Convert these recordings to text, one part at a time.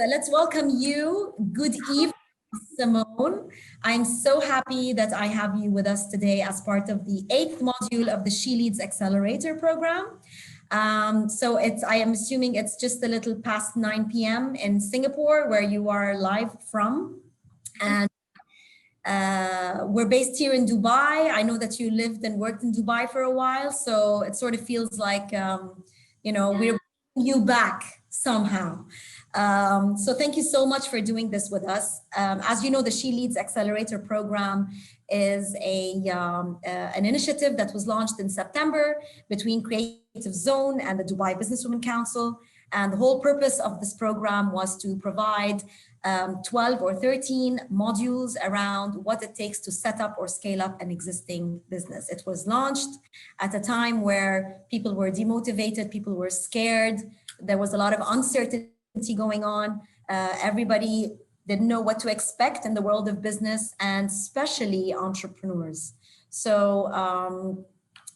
let's welcome you. Good evening, Simone. I'm so happy that I have you with us today as part of the 8th module of the She Leads Accelerator program. I am assuming it's just a little past 9 p.m. in Singapore, where you are live from. And we're based here in Dubai. I know that you lived and worked in Dubai for a while, so it sort of feels like, we're bringing you back somehow. So thank you so much for doing this with us. As you know, the She Leads Accelerator program is an initiative that was launched in September between Creative Zone and the Dubai Businesswomen Council. And the whole purpose of this program was to provide 12 or 13 modules around what it takes to set up or scale up an existing business. It was launched at a time where people were demotivated, people were scared. There was a lot of uncertainty going on. Everybody didn't know what to expect in the world of business, and especially entrepreneurs. So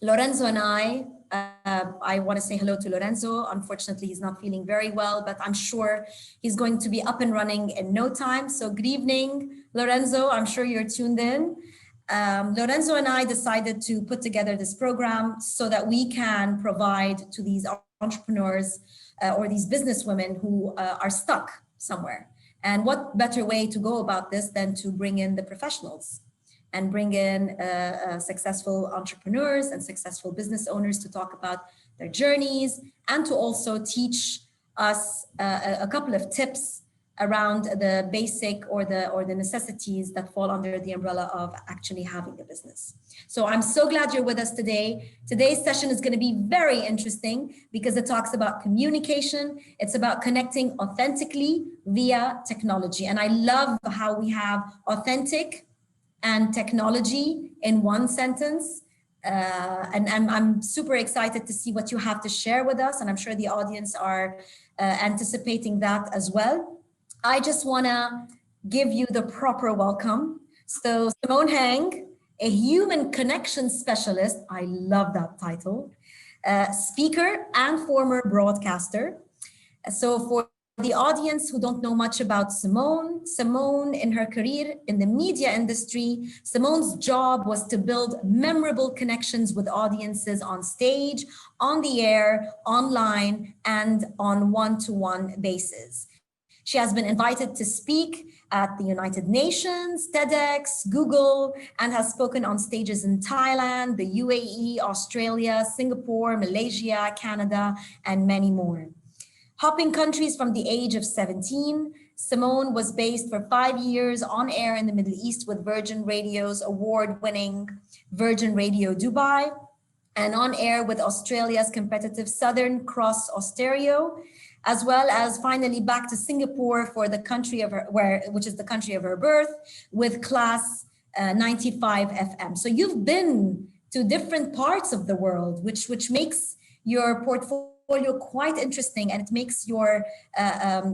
Lorenzo and I want to say hello to Lorenzo. Unfortunately, he's not feeling very well, but I'm sure he's going to be up and running in no time. So good evening, Lorenzo. I'm sure you're tuned in. Lorenzo and I decided to put together this program so that we can provide to these entrepreneurs or these businesswomen who are stuck somewhere. And what better way to go about this than to bring in the professionals and bring in successful entrepreneurs and successful business owners to talk about their journeys, and to also teach us a couple of tips around the basic or the necessities that fall under the umbrella of actually having a business. So I'm so glad you're with us today. Today's session is going to be very interesting because it talks about communication. It's about connecting authentically via technology. And I love how we have authentic and technology in one sentence. And I'm super excited to see what you have to share with us. And I'm sure the audience are anticipating that as well. I just want to give you the proper welcome. So Simone Hang, a human connection specialist, I love that title, speaker and former broadcaster. So for the audience who don't know much about Simone in her career in the media industry, Simone's job was to build memorable connections with audiences on stage, on the air, online, and on one-to-one basis. She has been invited to speak at the United Nations, TEDx, Google, and has spoken on stages in Thailand, the UAE, Australia, Singapore, Malaysia, Canada, and many more. Hopping countries from the age of 17, Simone was based for 5 years on air in the Middle East with Virgin Radio's award-winning Virgin Radio Dubai, and on air with Australia's competitive Southern Cross Austereo, as well as finally back to Singapore for the country of which is the country of her birth, with Class 95 FM. So you've been to different parts of the world, which makes your portfolio quite interesting, and it makes your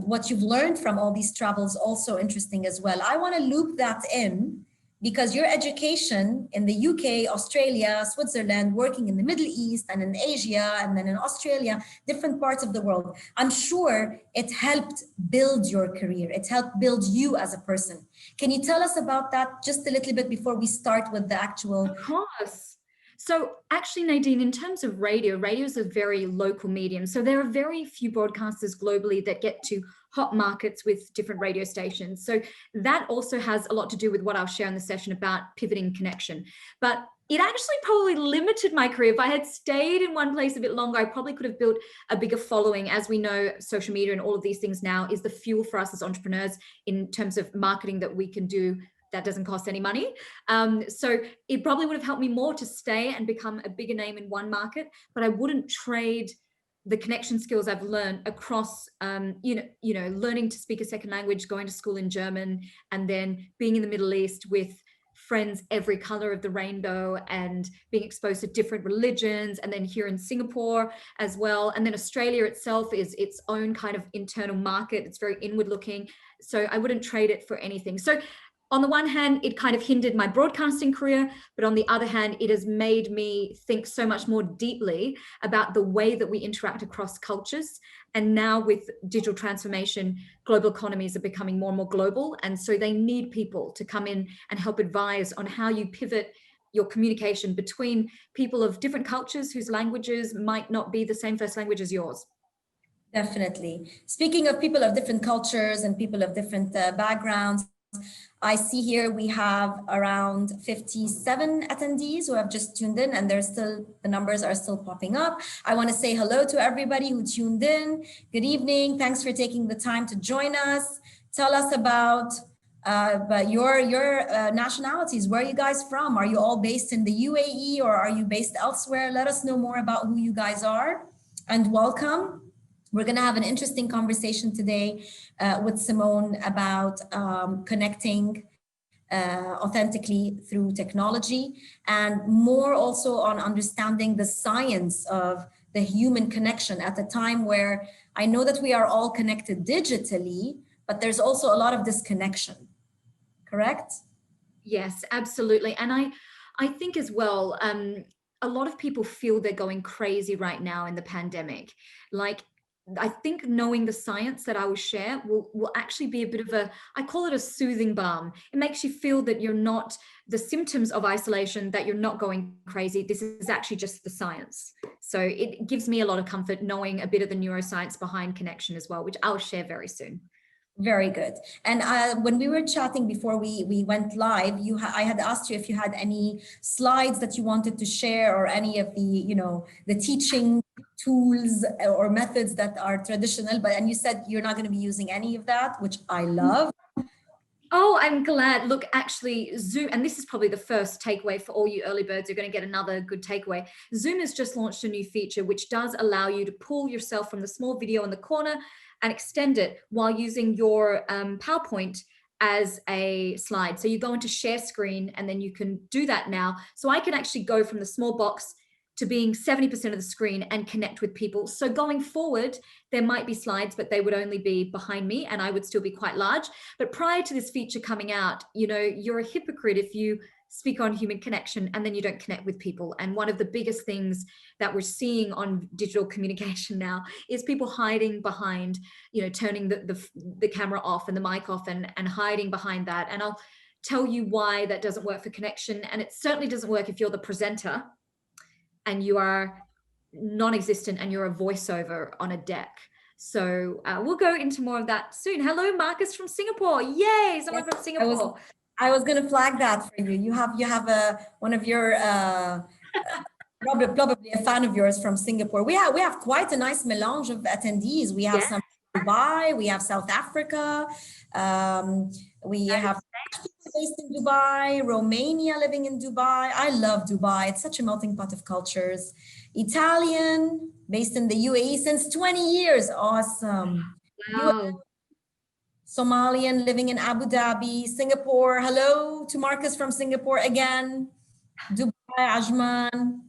what you've learned from all these travels also interesting as well. I want to loop that in because your education in the UK, Australia, Switzerland, working in the Middle East and in Asia and then in Australia, different parts of the world, I'm sure it helped build your career. It helped build you as a person. Can you tell us about that just a little bit before we start with the actual? Of course. So actually, Nadine, in terms of radio is a very local medium. So there are very few broadcasters globally that get to hot markets with different radio stations. So that also has a lot to do with what I'll share in the session about pivoting connection. But it actually probably limited my career. If I had stayed in one place a bit longer, I probably could have built a bigger following. As we know, social media and all of these things now is the fuel for us as entrepreneurs in terms of marketing that we can do that doesn't cost any money. So it probably would have helped me more to stay and become a bigger name in one market, but I wouldn't trade the connection skills I've learned across, learning to speak a second language, going to school in German, and then being in the Middle East with friends every color of the rainbow and being exposed to different religions, and then here in Singapore as well. And then Australia itself is its own kind of internal market. It's very inward looking. So I wouldn't trade it for anything. So on the one hand, it kind of hindered my broadcasting career, but on the other hand, it has made me think so much more deeply about the way that we interact across cultures. And now with digital transformation, global economies are becoming more and more global. And so they need people to come in and help advise on how you pivot your communication between people of different cultures whose languages might not be the same first language as yours. Definitely. Speaking of people of different cultures and people of different backgrounds, I see here we have around 57 attendees who have just tuned in, and the numbers are still popping up. I want to say hello to everybody who tuned in. Good evening. Thanks for taking the time to join us. Tell us about your nationalities. Where are you guys from? Are you all based in the UAE or are you based elsewhere? Let us know more about who you guys are, and welcome. We're going to have an interesting conversation today with Simone about connecting authentically through technology, and more also on understanding the science of the human connection at a time where I know that we are all connected digitally, but there's also a lot of disconnection, correct? Yes, absolutely. And I think as well, a lot of people feel they're going crazy right now in the pandemic. Like, I think knowing the science that I will share will actually be a bit of I call it a soothing balm. It makes you feel that you're not the symptoms of isolation, that you're not going crazy. This is actually just the science. So it gives me a lot of comfort knowing a bit of the neuroscience behind connection as well, which I'll share very soon. Very good. And when we were chatting before we went live, I had asked you if you had any slides that you wanted to share, or any of the teaching tools or methods that are traditional, and you said you're not going to be using any of that, which I love. Oh, I'm glad. Look, actually, Zoom, and this is probably the first takeaway for all you early birds, you're going to get another good takeaway. Zoom has just launched a new feature which does allow you to pull yourself from the small video in the corner and extend it while using your PowerPoint as a slide. So you go into share screen and then you can do that now. So I can actually go from the small box to being 70% of the screen and connect with people. So going forward, there might be slides, but they would only be behind me and I would still be quite large. But prior to this feature coming out, you're a hypocrite if you speak on human connection and then you don't connect with people. And one of the biggest things that we're seeing on digital communication now is people hiding behind, turning the camera off and the mic off and hiding behind that. And I'll tell you why that doesn't work for connection. And it certainly doesn't work if you're the presenter and you are non-existent and you're a voiceover on a deck. So we'll go into more of that soon. Hello, Marcus from Singapore. Yay, someone from Singapore. I was going to flag that for you. You have one of your probably a fan of yours from Singapore. We have quite a nice melange of attendees. We have some from Dubai, we have South Africa, we have people based in Dubai, Romania living in Dubai. I love Dubai. It's such a melting pot of cultures. Italian, based in the UAE since 20 years. Awesome. Wow. Somalian living in Abu Dhabi, Singapore. Hello to Marcus from Singapore again. Dubai, Ajman.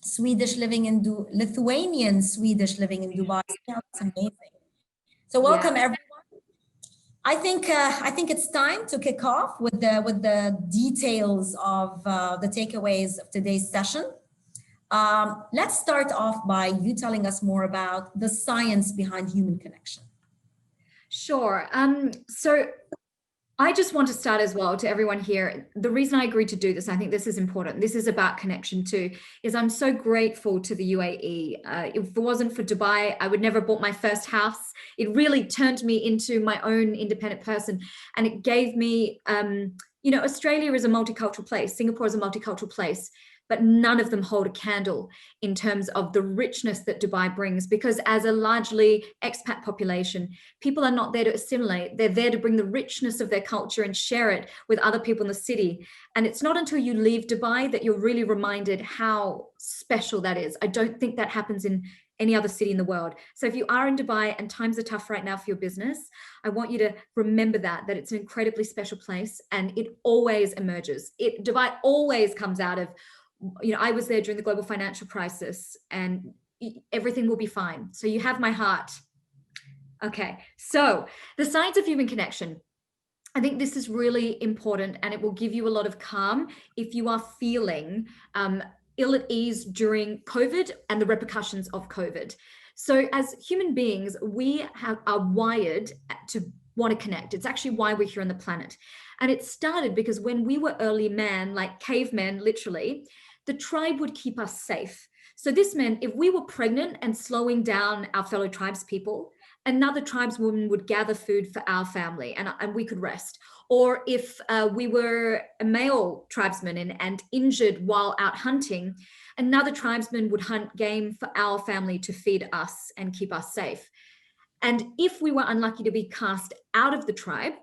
Swedish living in Lithuanian Swedish living in Dubai. That's amazing. So welcome everyone. I think it's time to kick off with the details of the takeaways of today's session. Let's start off by you telling us more about the science behind human connection. Sure. So I just want to start as well to everyone here. The reason I agreed to do this, I think this is important. This is about connection too, is I'm so grateful to the UAE. If it wasn't for Dubai, I would never have bought my first house. It really turned me into my own independent person. And it gave me, Australia is a multicultural place. Singapore is a multicultural place. But none of them hold a candle in terms of the richness that Dubai brings, because as a largely expat population, people are not there to assimilate. They're there to bring the richness of their culture and share it with other people in the city. And it's not until you leave Dubai that you're really reminded how special that is. I don't think that happens in any other city in the world. So if you are in Dubai and times are tough right now for your business, I want you to remember that it's an incredibly special place and it always emerges. Dubai always comes out of, I was there during the global financial crisis and everything will be fine. So you have my heart. Okay, so the science of human connection. I think this is really important, and it will give you a lot of calm if you are feeling ill at ease during COVID and the repercussions of COVID. So as human beings, we are wired to want to connect. It's actually why we're here on the planet. And it started because when we were early man, like cavemen, literally, the tribe would keep us safe. So this meant if we were pregnant and slowing down our fellow tribes people, another tribeswoman would gather food for our family, and we could rest. Or if we were a male tribesman and injured while out hunting, another tribesman would hunt game for our family to feed us and keep us safe. And if we were unlucky to be cast out of the tribe,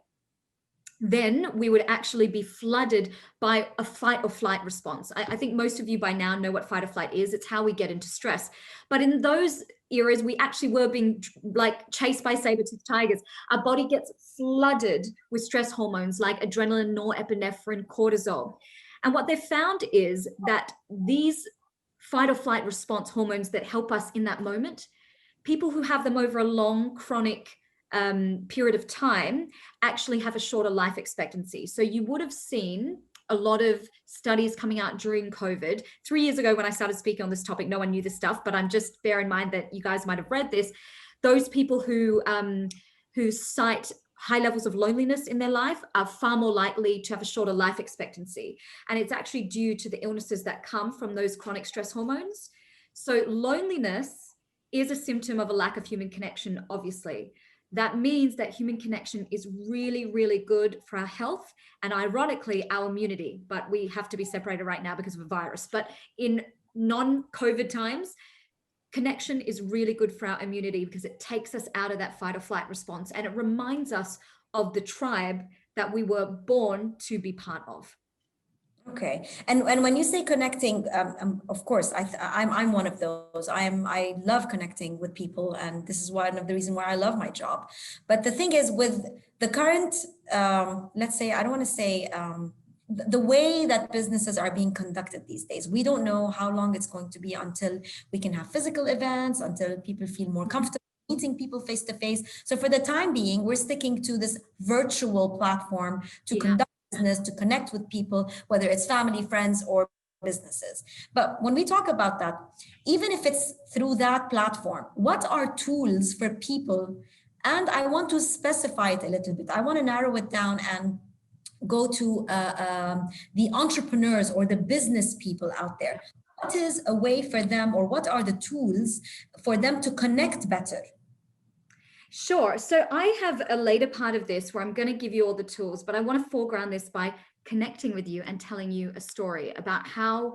then we would actually be flooded by a fight or flight response. I think most of you by now know what fight or flight is. It's how we get into stress. But in those eras, we actually were being like chased by saber-toothed tigers. Our body gets flooded with stress hormones like adrenaline, norepinephrine, cortisol. And what they've found is that these fight or flight response hormones that help us in that moment, people who have them over a long chronic period of time actually have a shorter life expectancy. So you would have seen a lot of studies coming out during COVID. 3 years ago, when I started speaking on this topic, no one knew this stuff, but I'm just bear in mind that you guys might have read this. Those people who cite high levels of loneliness in their life are far more likely to have a shorter life expectancy. And it's actually due to the illnesses that come from those chronic stress hormones. So loneliness is a symptom of a lack of human connection, obviously. That means that human connection is really, really good for our health and ironically, our immunity. But we have to be separated right now because of a virus. But in non-COVID times, connection is really good for our immunity because it takes us out of that fight or flight response. And it reminds us of the tribe that we were born to be part of. Okay, and when you say connecting, of course, I'm one of those. I love connecting with people, and this is one of the reasons why I love my job. But the thing is, with the current, let's say, I don't want to say the way that businesses are being conducted these days, we don't know how long it's going to be until we can have physical events, until people feel more comfortable meeting people face to face. So for the time being, we're sticking to this virtual platform to conduct business, to connect with people, whether it's family, friends, or businesses. But when we talk about that, even if it's through that platform, what are tools for people? And I want to specify it a little bit. I want to narrow it down and go to the entrepreneurs or the business people out there. What is a way for them, or what are the tools for them to connect better? Sure. So I have a later part of this where I'm going to give you all the tools, but I want to foreground this by connecting with you and telling you a story about how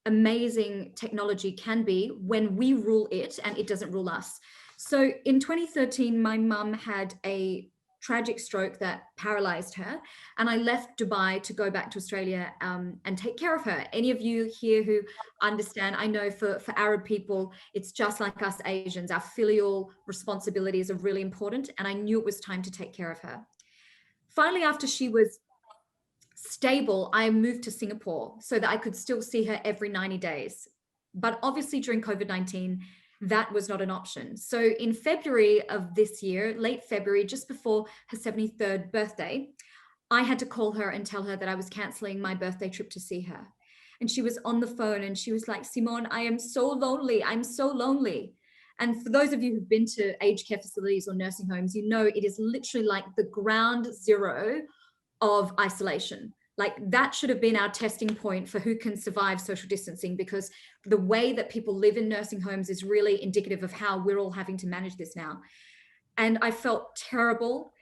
amazing technology can be when we rule it and it doesn't rule us. So in 2013, my mum had a tragic stroke that paralyzed her, and I left Dubai to go back to Australia and take care of her. Any of you here who understand, I know for Arab people, it's just like us Asians, our filial responsibilities are really important, and I knew it was time to take care of her. Finally, after she was stable, I moved to Singapore so that I could still see her every 90 days. But obviously during COVID-19, that was not an option. So in February of this year, late February, just before her 73rd birthday, I had to call her and tell her that I was canceling my birthday trip to see her. And she was on the phone and she was like, Simone, I am so lonely. I'm so lonely. And for those of you who've been to aged care facilities or nursing homes, you know it is literally like the ground zero of isolation. Like that should have been our testing point for who can survive social distancing, because the way that people live in nursing homes is really indicative of how we're all having to manage this now. And I felt terrible.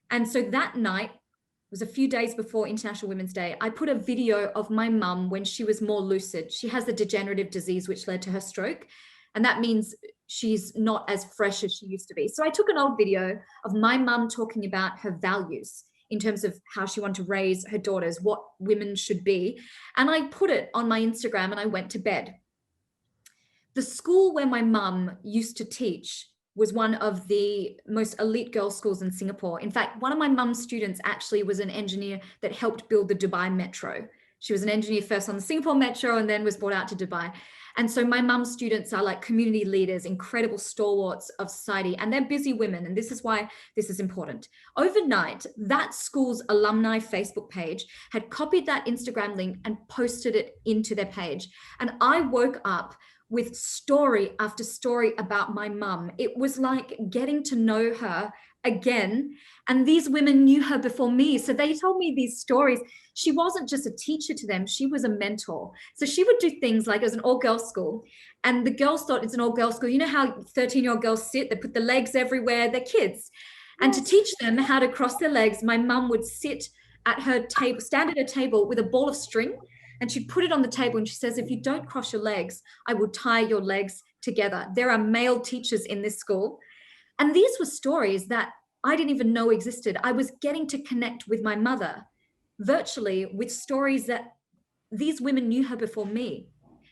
And so that night, it was a few days before International Women's Day, I put a video of my mum when she was more lucid. She has a degenerative disease which led to her stroke. And that means she's not as fresh as she used to be. So I took an old video of my mum talking about her values in terms of how she wanted to raise her daughters, what women should be. And I put it on my Instagram and I went to bed. The school where my mum used to teach was one of the most elite girls' schools in Singapore. In fact, one of my mum's students actually was an engineer that helped build the Dubai Metro. She was an engineer first on the Singapore Metro and then was brought out to Dubai. And so my mum's students are like community leaders, incredible stalwarts of society, and they're busy women. And this is why this is important. Overnight, that school's alumni Facebook page had copied that Instagram link and posted it into their page. And I woke up with story after story about my mum. It was like getting to know her again. And these women knew her before me. So they told me these stories. She wasn't just a teacher to them, she was a mentor. So she would do things like, it was an all-girls school, and the girls thought it's an all-girls school. You know how 13-year-old girls sit, they put the legs everywhere, they're kids. And to teach them how to cross their legs, my mum would sit at her table, stand at her table with a ball of string, and she'd put it on the table, and she says, if you don't cross your legs, I will tie your legs together. There are male teachers in this school. And these were stories that I didn't even know existed. I was getting to connect with my mother virtually with stories that these women knew her before me.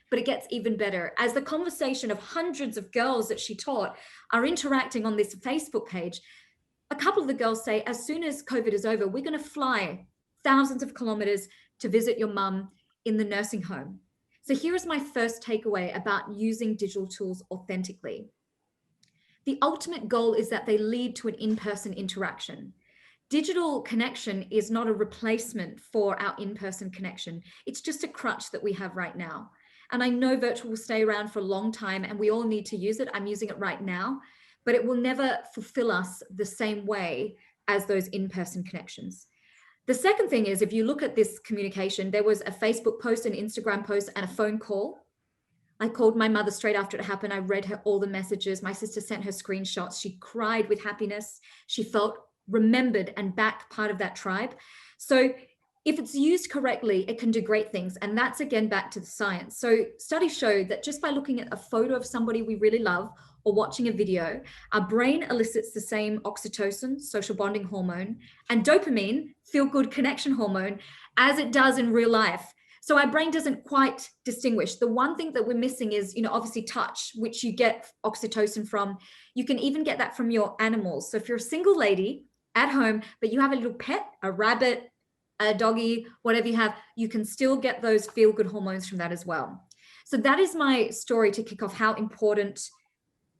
But it gets even better. As the conversation of hundreds of girls that she taught are interacting on this Facebook page, a couple of the girls say, as soon as COVID is over, we're going to fly thousands of kilometers to visit your mum in the nursing home. So here is my first takeaway about using digital tools authentically. The ultimate goal is that they lead to an in-person interaction. Digital connection is not a replacement for our in-person connection. It's just a crutch that we have right now. And I know virtual will stay around for a long time and we all need to use it. I'm using it right now, but it will never fulfill us the same way as those in-person connections. The second thing is, if you look at this communication, there was a Facebook post, an Instagram post, and a phone call. I called my mother straight after it happened. I read her all the messages. My sister sent her screenshots. She cried with happiness. She felt remembered and back part of that tribe. So if it's used correctly, it can do great things. And that's again back to the science. So studies show that just by looking at a photo of somebody we really love or watching a video, our brain elicits the same oxytocin, social bonding hormone, and dopamine, feel-good connection hormone, as it does in real life. So our brain doesn't quite distinguish. The one thing that we're missing is, obviously touch, which you get oxytocin from. You can even get that from your animals. So if you're a single lady at home, but you have a little pet, a rabbit, a doggy, whatever you have, you can still get those feel-good hormones from that as well. So that is my story to kick off how important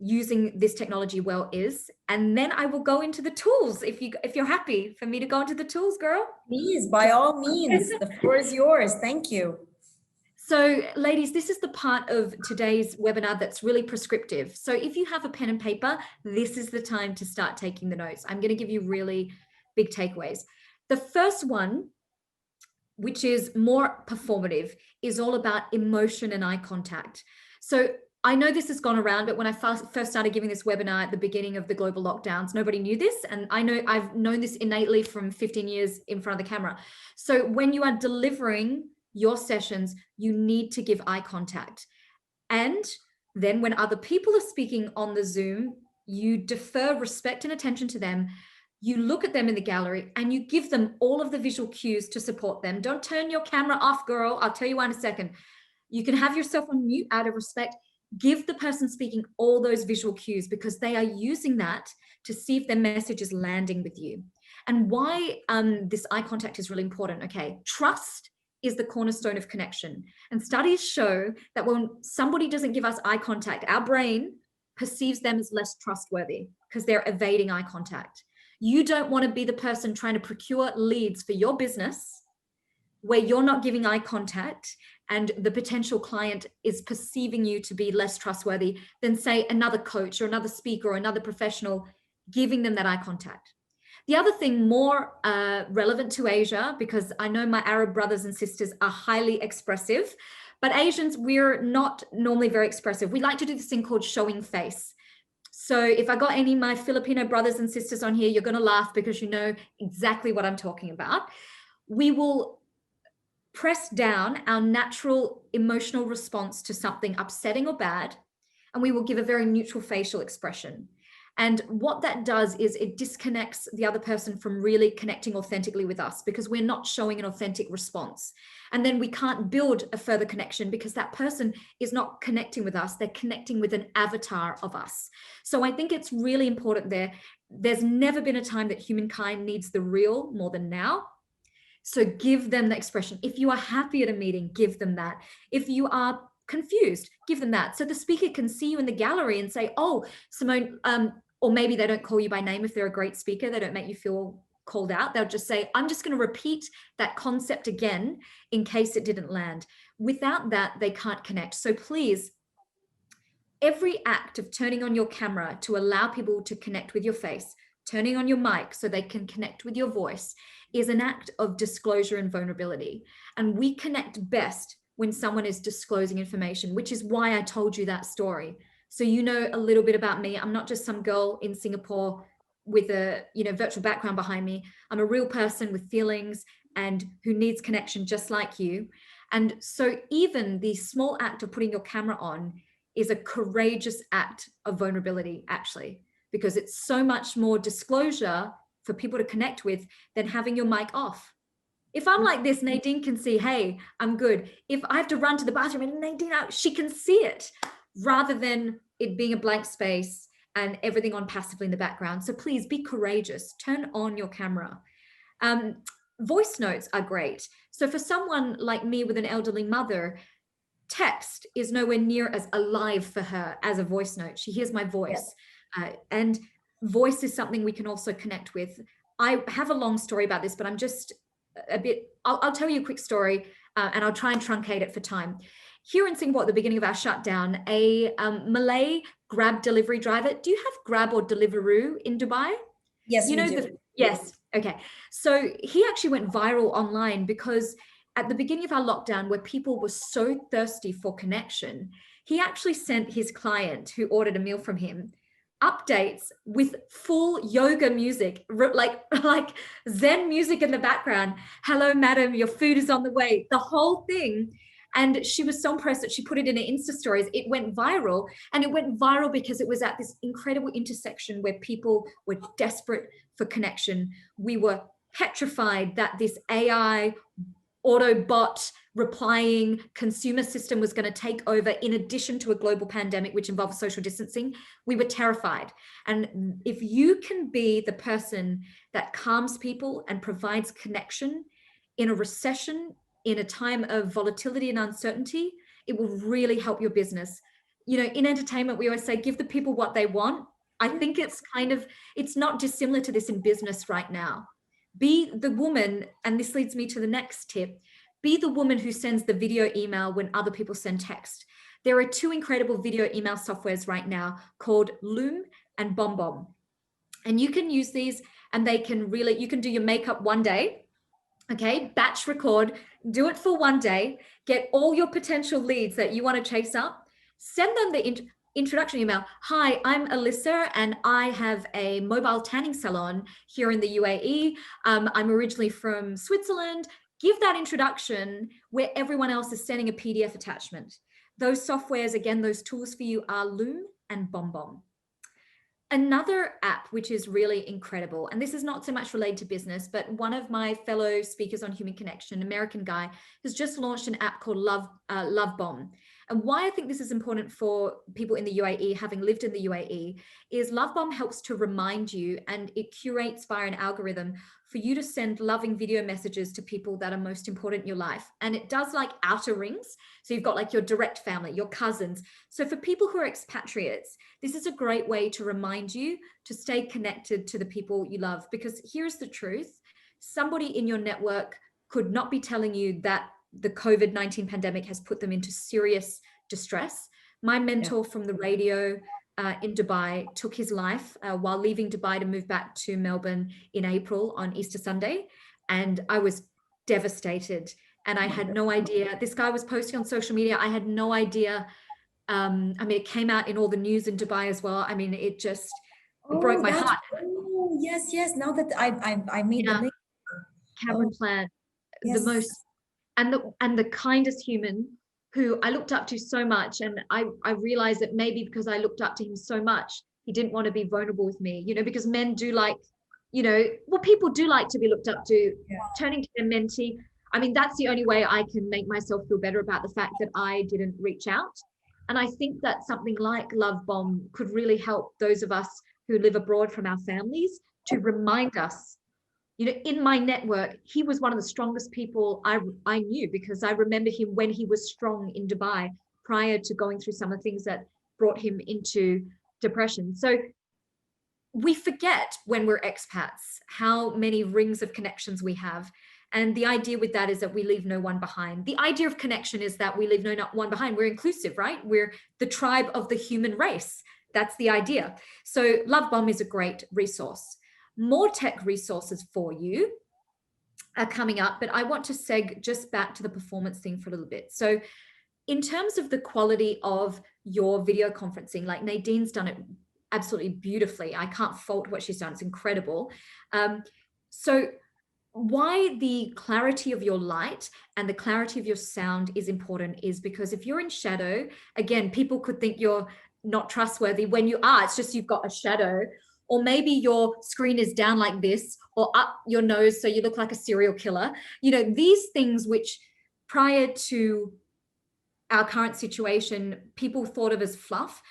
using this technology well is. And then I will go into the tools if you're happy for me to go into the tools, girl. Please, by all means, the floor is yours. Thank you. So ladies, this is the part of today's webinar that's really prescriptive. So if you have a pen and paper, this is the time to start taking the notes. I'm going to give you really big takeaways. The first one, which is more performative, is all about emotion and eye contact. So I know this has gone around, but when I first started giving this webinar at the beginning of the global lockdowns, nobody knew this. And I know I've known this innately from 15 years in front of the camera. So when you are delivering your sessions, you need to give eye contact. And then when other people are speaking on the Zoom, you defer respect and attention to them. You look at them in the gallery and you give them all of the visual cues to support them. Don't turn your camera off, girl. I'll tell you why in a second. You can have yourself on mute out of respect. Give the person speaking all those visual cues because they are using that to see if their message is landing with you. And why this eye contact is really important. Okay, trust is the cornerstone of connection. And studies show that when somebody doesn't give us eye contact, our brain perceives them as less trustworthy because they're evading eye contact. You don't want to be the person trying to procure leads for your business where you're not giving eye contact and the potential client is perceiving you to be less trustworthy than, say, another coach or another speaker or another professional giving them that eye contact. The other thing more relevant to Asia, because I know my Arab brothers and sisters are highly expressive, but Asians, we're not normally very expressive. We like to do this thing called showing face. So if I got any of my Filipino brothers and sisters on here, you're going to laugh because you know exactly what I'm talking about. We will press down our natural emotional response to something upsetting or bad, and we will give a very neutral facial expression. And what that does is it disconnects the other person from really connecting authentically with us because we're not showing an authentic response. And then we can't build a further connection because that person is not connecting with us. They're connecting with an avatar of us. So I think it's really important there. There's never been a time that humankind needs the real more than now. So give them the expression. If you are happy at a meeting, give them that. If you are confused, give them that. So the speaker can see you in the gallery and say, oh, Simone, or maybe they don't call you by name if they're a great speaker. They don't make you feel called out. They'll just say, I'm just going to repeat that concept again in case it didn't land. Without that, they can't connect. So please, every act of turning on your camera to allow people to connect with your face, turning on your mic so they can connect with your voice, is an act of disclosure and vulnerability. And we connect best when someone is disclosing information, which is why I told you that story. So you know a little bit about me. I'm not just some girl in Singapore with a virtual background behind me. I'm a real person with feelings and who needs connection just like you. And so even the small act of putting your camera on is a courageous act of vulnerability, actually, because it's so much more disclosure for people to connect with than having your mic off. If I'm like this, Nadine can see, hey, I'm good. If I have to run to the bathroom and Nadine out, she can see it, rather than it being a blank space and everything on passively in the background. So please be courageous. Turn on your camera. Voice notes are great. So for someone like me with an elderly mother, text is nowhere near as alive for her as a voice note. She hears my voice. And voice is something we can also connect with. I have a long story about this, but I'm just I'll tell you a quick story and I'll try and truncate it for time. Here in Singapore, at the beginning of our shutdown, a Malay Grab delivery driver. Do you have Grab or Deliveroo in Dubai? Yes, we do. Yes. Okay. So he actually went viral online because at the beginning of our lockdown, where people were so thirsty for connection, he actually sent his client who ordered a meal from him updates with full yoga music, like Zen music in the background. Hello, madam, your food is on the way. The whole thing. And she was so impressed that she put it in her Insta stories. It went viral, and it went viral because it was at this incredible intersection where people were desperate for connection. We were petrified that this AI Autobot replying consumer system was going to take over, in addition to a global pandemic, which involves social distancing. We were terrified. And if you can be the person that calms people and provides connection in a recession, in a time of volatility and uncertainty, it will really help your business. In entertainment, we always say, give the people what they want. I think it's not dissimilar to this in business right now. Be the woman, and this leads me to the next tip, be the woman who sends the video email when other people send text. There are two incredible video email softwares right now called Loom and BombBomb. And you can use these, and you can do your makeup one day, okay, batch record, do it for one day, get all your potential leads that you want to chase up, send them the introduction email. Hi, I'm Alyssa and I have a mobile tanning salon here in the UAE. I'm originally from Switzerland. Give that introduction where everyone else is sending a PDF attachment. Those softwares, again, those tools for you are Loom and BombBomb. Another app which is really incredible, and this is not so much related to business, but one of my fellow speakers on human connection, American guy, has just launched an app called Love Bomb. And why I think this is important for people in the UAE, having lived in the UAE, is Love Bomb helps to remind you, and it curates via an algorithm for you to send loving video messages to people that are most important in your life. And it does like outer rings. So you've got like your direct family, your cousins. So for people who are expatriates, this is a great way to remind you to stay connected to the people you love. Because here's the truth. Somebody in your network could not be telling you that the COVID-19 pandemic has put them into serious distress. My mentor from the radio in Dubai took his life while leaving Dubai to move back to Melbourne in April on Easter Sunday. And I was devastated. And I had no idea. This guy was posting on social media. I had no idea. It came out in all the news in Dubai as well. It just broke my heart. Oh, yes. Now that I made the link. Cameron Plant, the most, and the kindest human who I looked up to so much. And I realized that maybe because I looked up to him so much, he didn't want to be vulnerable with me, because men do like, people do like to be looked up to. Turning to their mentee. That's the only way I can make myself feel better about the fact that I didn't reach out. And I think that something like Love Bomb could really help those of us who live abroad from our families to remind us. In my network, he was one of the strongest people I knew, because I remember him when he was strong in Dubai prior to going through some of the things that brought him into depression. So we forget when we're expats how many rings of connections we have. And the idea with that is that we leave no one behind. The idea of connection is that we leave no one behind. We're inclusive, right? We're the tribe of the human race. That's the idea. So Love Bomb is a great resource. More tech resources for you are coming up, but I want to seg just back to the performance thing for a little bit. So in terms of the quality of your video conferencing, like Nadine's done it absolutely beautifully. I can't fault what she's done. It's incredible. So why the clarity of your light and the clarity of your sound is important is because if you're in shadow, again, people could think you're not trustworthy when you are. It's just you've got a shadow, or maybe your screen is down like this or up your nose so you look like a serial killer. You know, these things which prior to our current situation, people thought of as fluff.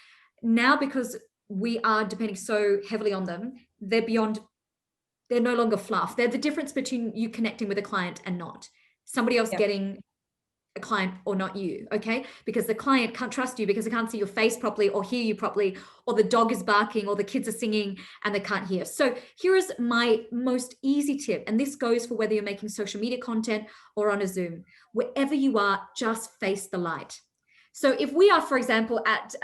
Now, because we are depending so heavily on them, they're no longer fluff. They're the difference between you connecting with a client and not. Somebody else getting a client or not you, okay? Because the client can't trust you because they can't see your face properly or hear you properly, or the dog is barking or the kids are singing and they can't hear. So here is my most easy tip, and this goes for whether you're making social media content or on a Zoom. Wherever you are, just face the light. So if we are, for example, at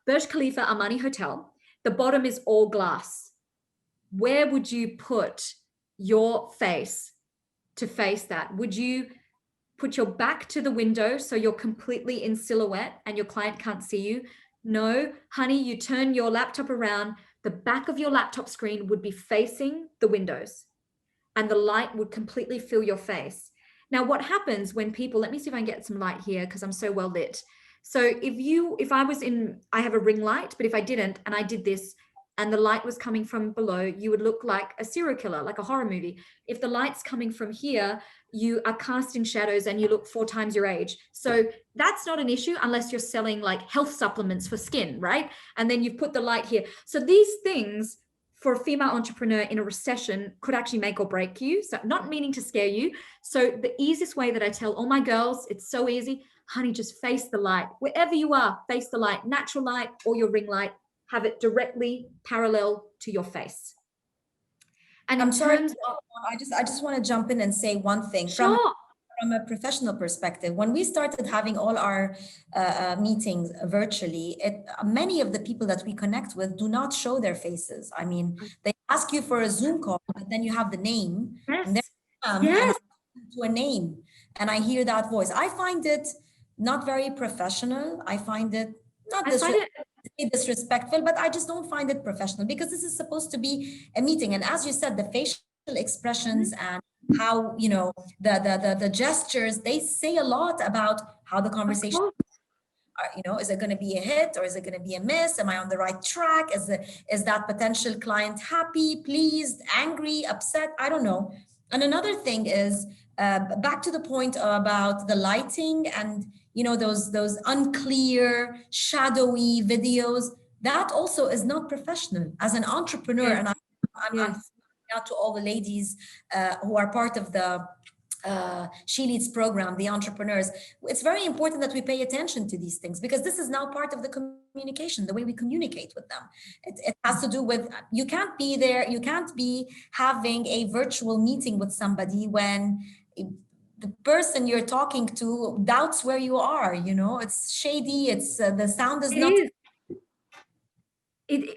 Burj Khalifa Armani Hotel, the bottom is all glass. Where would you put your face to face that? Would you put your back to the window so you're completely in silhouette and your client can't see you? No, honey, you turn your laptop around. The back of your laptop screen would be facing the windows and the light would completely fill your face. Now, what happens when people, let me see if I can get some light here because I'm so well lit. So if I have a ring light, but if I didn't and I did this and the light was coming from below, you would look like a serial killer, like a horror movie. If the light's coming from here, you are cast in shadows and you look 4 times your age. So that's not an issue unless you're selling like health supplements for skin, right? And then you've put the light here. So these things for a female entrepreneur in a recession could actually make or break you. So not meaning to scare you. So the easiest way that I tell all my girls, it's so easy, honey, just face the light. Wherever you are, face the light, natural light or your ring light, have it directly parallel to your face. And I'm sorry, I just want to jump in and say one thing. Sure. From a professional perspective, when we started having all our meetings virtually, many of the people that we connect with do not show their faces. I mean, they ask you for a Zoom call, but then you have the name, and then and I to a name, and I hear that voice. I find it not very professional. I find it not disrespectful, but I just don't find it professional because this is supposed to be a meeting. And as you said, the facial expressions and how, you know, the gestures, they say a lot about how the conversation are, you know, is it going to be a hit or is it going to be a miss? Am I on the right track? Is that potential client happy, pleased, angry, upset? I don't know. And another thing is back to the point about the lighting and, you know, those unclear, shadowy videos. That also is not professional. As an entrepreneur, and I'm out to all the ladies who are part of the She Leads program, the entrepreneurs. It's very important that we pay attention to these things because this is now part of the communication, the way we communicate with them. It has to do with, you can't be there, you can't be having a virtual meeting with somebody when the person you're talking to doubts where you are, you know, it's shady, it's the sound is not.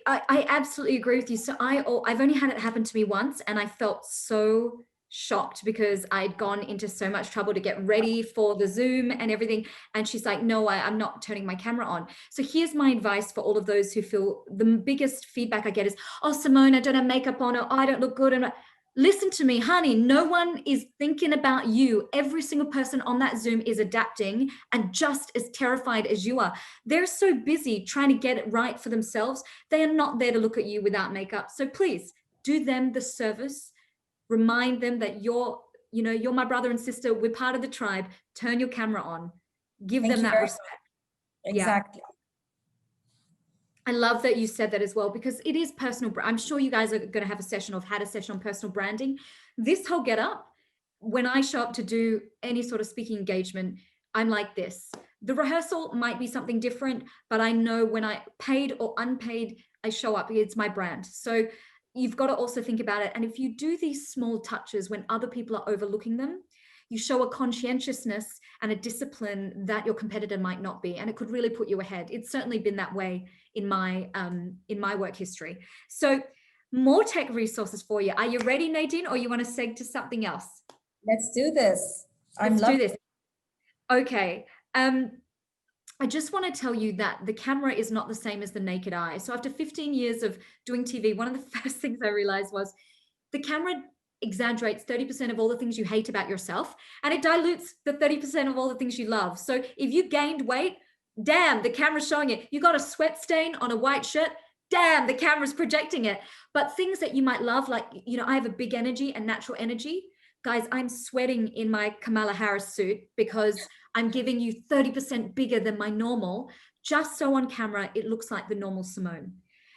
I absolutely agree with you. So I've only had it happen to me once and I felt so shocked because I'd gone into so much trouble to get ready for the Zoom and everything. And she's like, no, I'm not turning my camera on. So here's my advice for all of those who feel the biggest feedback I get is, oh, Simone, I don't have makeup on, or I don't look good. And listen to me, honey, no one is thinking about you. Every single person on that Zoom is adapting and just as terrified as you are. They're so busy trying to get it right for themselves. They are not there to look at you without makeup. So please do them the service. Remind them that you're my brother and sister. We're part of the tribe. Turn your camera on. Give them that respect. Exactly. Yeah. I love that you said that as well, because it is personal. I'm sure you guys are going to have a session or have had a session on personal branding. This whole get up, when I show up to do any sort of speaking engagement, I'm like this. The rehearsal might be something different, but I know when I paid or unpaid, I show up. It's my brand. So you've got to also think about it. And if you do these small touches when other people are overlooking them, you show a conscientiousness and a discipline that your competitor might not be, and it could really put you ahead. It's certainly been that way in my work history. So more tech resources for you. Are you ready, Nadine, or you want to seg to something else? Let's do this. I'm Let's do loving this. Okay. I just want to tell you that the camera is not the same as the naked eye. So after 15 years of doing TV, one of the first things I realized was the camera exaggerates 30% of all the things you hate about yourself, and it dilutes the 30% of all the things you love. So if you gained weight, damn, the camera's showing it. You got a sweat stain on a white shirt, damn, the camera's projecting it. But things that you might love, like, you know, I have a big energy and natural energy. Guys, I'm sweating in my Kamala Harris suit because I'm giving you 30% bigger than my normal, just so on camera it looks like the normal Simone.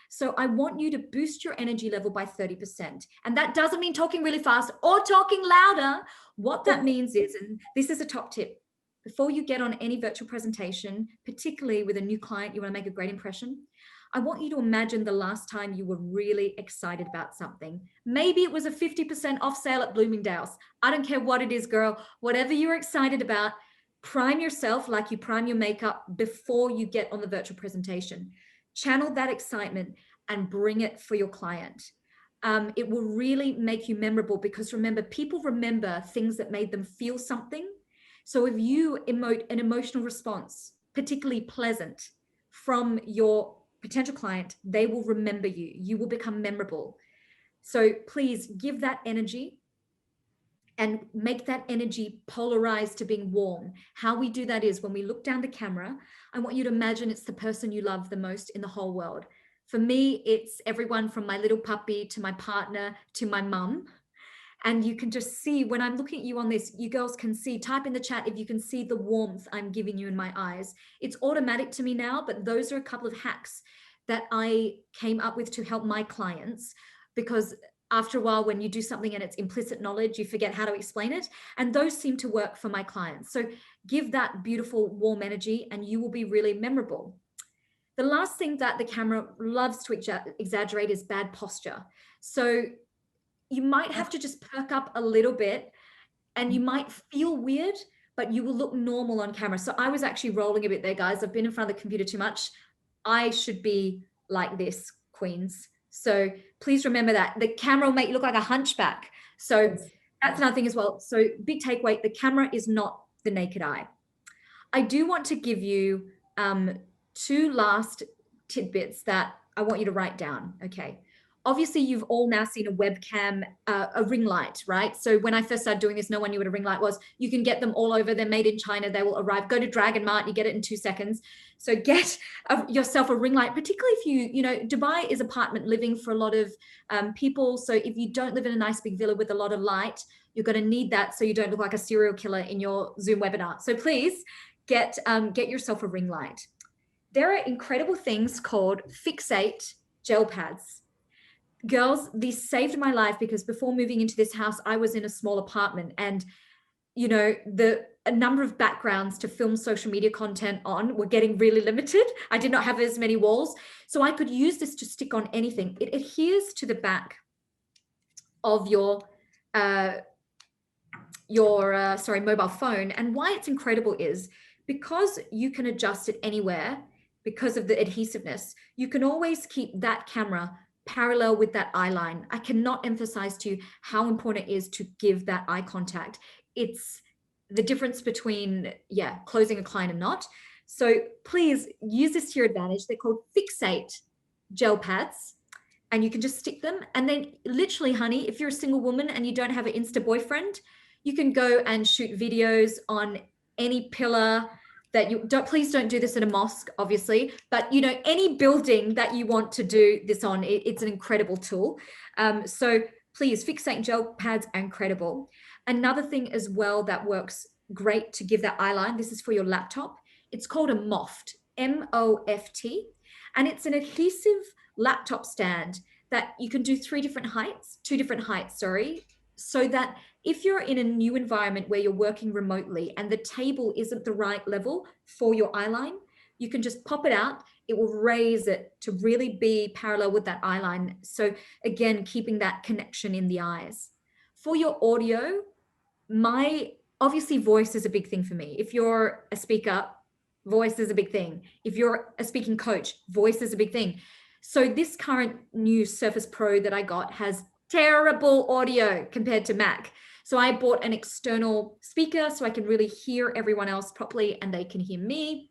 So I want you to boost your energy level by 30%. And that doesn't mean talking really fast or talking louder. What that means is, and this is a top tip, before you get on any virtual presentation, particularly with a new client, you want to make a great impression, I want you to imagine the last time you were really excited about something. Maybe it was a 50% off sale at Bloomingdale's. I don't care what it is, girl. Whatever you're excited about, prime yourself like you prime your makeup before you get on the virtual presentation. Channel that excitement and bring it for your client. It will really make you memorable, because remember, people remember things that made them feel something. So if you emote an emotional response, particularly pleasant, from your potential client, they will remember you. You will become memorable. So please give that energy and make that energy polarized to being warm. How we do that is when we look down the camera, I want you to imagine it's the person you love the most in the whole world. For me, it's everyone from my little puppy to my partner to my mum. And you can just see when I'm looking at you on this, you girls can see, type in the chat if you can see the warmth I'm giving you in my eyes. It's automatic to me now, but those are a couple of hacks that I came up with to help my clients, because after a while, when you do something and it's implicit knowledge, you forget how to explain it. And those seem to work for my clients. So give that beautiful warm energy and you will be really memorable. The last thing that the camera loves to exaggerate is bad posture. So you might have to just perk up a little bit and you might feel weird, but you will look normal on camera. So I was actually rolling a bit there, guys. I've been in front of the computer too much. I should be like this, queens. So please remember that. The camera will make you look like a hunchback. So that's another thing as well. So big takeaway, the camera is not the naked eye. I do want to give you two last tidbits that I want you to write down, okay? Obviously, you've all now seen a webcam, a ring light, right? So when I first started doing this, no one knew what a ring light was. You can get them all over. They're made in China. They will arrive. Go to Dragon Mart. You get it in 2 seconds. So get yourself a ring light, particularly if you know, Dubai is apartment living for a lot of people. So if you don't live in a nice big villa with a lot of light, you're going to need that so you don't look like a serial killer in your Zoom webinar. So please get yourself a ring light. There are incredible things called Fixate gel pads. Girls, these saved my life, because before moving into this house, I was in a small apartment, and you know, a number of backgrounds to film social media content on were getting really limited. I did not have as many walls. So I could use this to stick on anything. It adheres to the back of your mobile phone. And why it's incredible is because you can adjust it anywhere because of the adhesiveness. You can always keep that camera parallel with that eye line. I cannot emphasize to you how important it is to give that eye contact. It's the difference between, closing a client and not. So please use this to your advantage. They're called Fixate gel pads, and you can just stick them. And then literally, honey, if you're a single woman and you don't have an Insta boyfriend, you can go and shoot videos on any pillar that you don't. Please don't do this in a mosque, obviously, but you know, any building that you want to do this on, it's an incredible tool. So please, Fixate gel pads are incredible. Another thing as well that works great to give that eye line, this is for your laptop. It's called a Moft, M-O-F-T, and it's an adhesive laptop stand that you can do two different heights, sorry. so that if you're in a new environment where you're working remotely and the table isn't the right level for your eye line, you can just pop it out. It will raise it to really be parallel with that eye line. So again, keeping that connection in the eyes. For your audio, obviously voice is a big thing for me. If you're a speaker, voice is a big thing. If you're a speaking coach, voice is a big thing. So this current new Surface Pro that I got has terrible audio compared to Mac. So I bought an external speaker so I can really hear everyone else properly and they can hear me.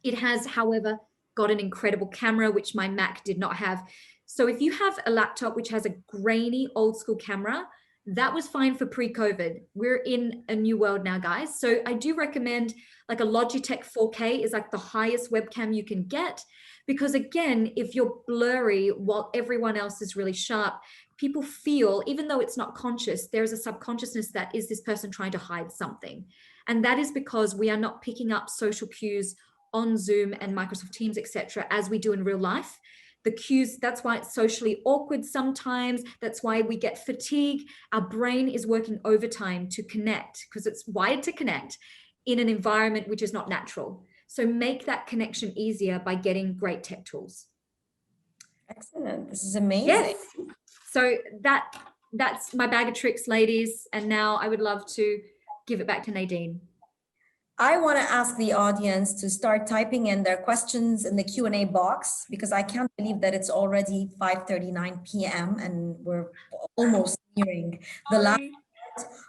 It has, however, got an incredible camera, which my Mac did not have. So if you have a laptop which has a grainy old school camera, that was fine for pre-COVID. We're in a new world now, guys. So I do recommend like a Logitech 4K is like the highest webcam you can get, because again, if you're blurry while everyone else is really sharp, people feel, even though it's not conscious, there is a subconsciousness that is this person trying to hide something. And that is because we are not picking up social cues on Zoom and Microsoft Teams, etc., as we do in real life. The cues, that's why it's socially awkward sometimes. That's why we get fatigue. Our brain is working overtime to connect because it's wired to connect in an environment which is not natural. So make that connection easier by getting great tech tools. Excellent. This is amazing. Yes. So that's my bag of tricks, ladies. And now I would love to give it back to Nadine. I want to ask the audience to start typing in their questions in the Q&A box, because I can't believe that it's already 5:39 p.m. and we're almost nearing the last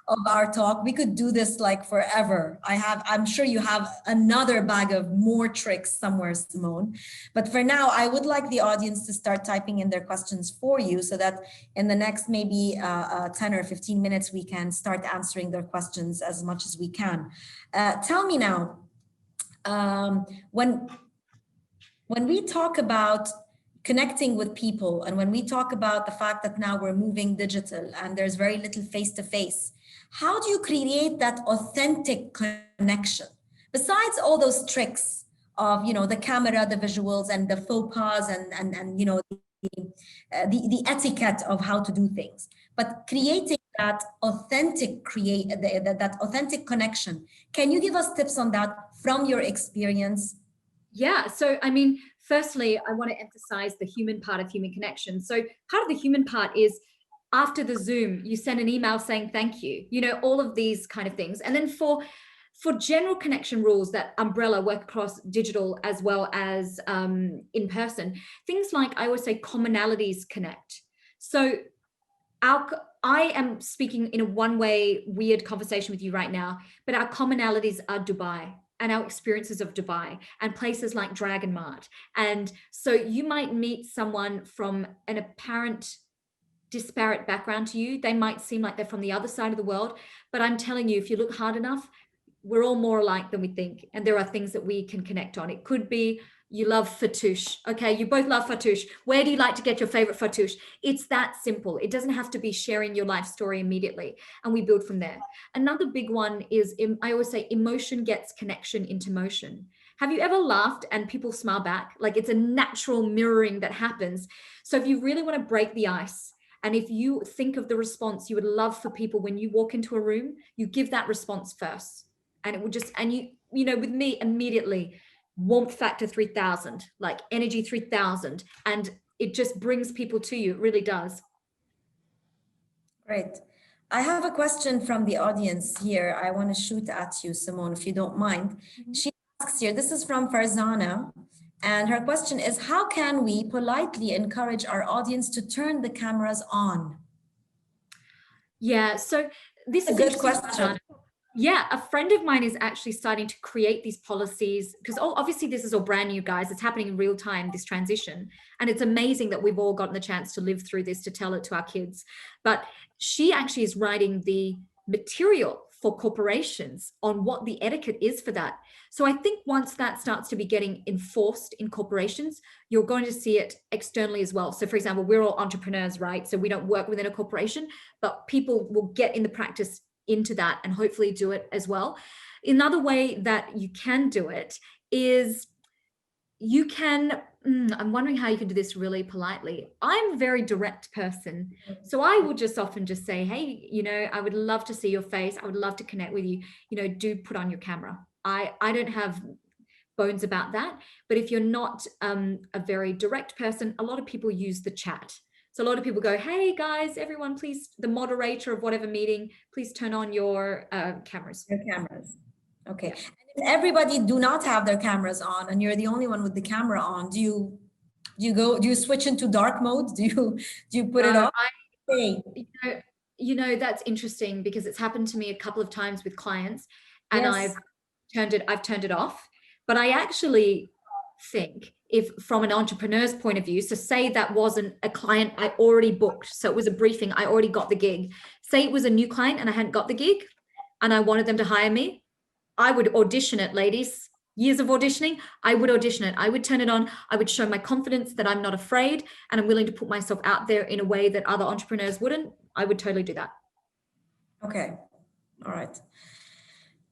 of our talk. We could do this like forever. I'm sure you have another bag of more tricks somewhere, Simone. But for now, I would like the audience to start typing in their questions for you so that in the next maybe 10 or 15 minutes, we can start answering their questions as much as we can. Tell me now, when we talk about connecting with people, and when we talk about the fact that now we're moving digital and there's very little face-to-face, how do you create that authentic connection? Besides all those tricks of, the camera, the visuals, and the faux pas, and the etiquette of how to do things, but creating that authentic that authentic connection. Can you give us tips on that from your experience? Yeah. So, I mean, firstly, I want to emphasize the human part of human connection. So part of the human part is after the Zoom, you send an email saying thank you, all of these kind of things. And then for general connection rules that umbrella work across digital as well as in person, things like I always say commonalities connect. So I am speaking in a one-way weird conversation with you right now, but our commonalities are Dubai and our experiences of Dubai and places like Dragon Mart. And so you might meet someone from an apparent disparate background to you. They might seem like they're from the other side of the world, but I'm telling you, if you look hard enough, we're all more alike than we think. And there are things that we can connect on. It could be you love fattoush. Okay, you both love fattoush. Where do you like to get your favorite fattoush? It's that simple. It doesn't have to be sharing your life story immediately. And we build from there. Another big one is, I always say, emotion gets connection into motion. Have you ever laughed and people smile back? Like it's a natural mirroring that happens. So if you really want to break the ice, and if you think of the response you would love for people when you walk into a room, you give that response first. And it will just, and with me immediately, warmth factor 3000, like energy 3000. And it just brings people to you. It really does. Great. I have a question from the audience here. I want to shoot at you, Simone, if you don't mind. Mm-hmm. She asks here, this is from Farzana. And her question is, how can we politely encourage our audience to turn the cameras on? Yeah, so this is a good question. Yeah, a friend of mine is actually starting to create these policies because obviously this is all brand new, guys. It's happening in real time, this transition. And it's amazing that we've all gotten the chance to live through this, to tell it to our kids. But she actually is writing the material for corporations on what the etiquette is for that. So I think once that starts to be getting enforced in corporations, you're going to see it externally as well. So for example, we're all entrepreneurs, right? So we don't work within a corporation, but people will get in the practice into that and hopefully do it as well. Another way that you can do it is you can I'm wondering how you can do this really politely. I'm a very direct person. So I will just often just say, hey, I would love to see your face. I would love to connect with you. Do put on your camera. I don't have bones about that. But if you're not a very direct person, a lot of people use the chat. So a lot of people go, hey guys, everyone, please, the moderator of whatever meeting, please turn on your cameras. Your cameras. Okay. Yeah. And if everybody do not have their cameras on and you're the only one with the camera on, do you switch into dark mode? Do you put it off? That's interesting because it's happened to me a couple of times with clients, and Yes. I've turned it off. But I actually think, if from an entrepreneur's point of view, so say that wasn't a client I already booked, so it was a briefing, I already got the gig. Say it was a new client and I hadn't got the gig and I wanted them to hire me, I would audition it, ladies. Years of auditioning, I would audition it. I would turn it on. I would show my confidence that I'm not afraid and I'm willing to put myself out there in a way that other entrepreneurs wouldn't. I would totally do that. Okay. All right.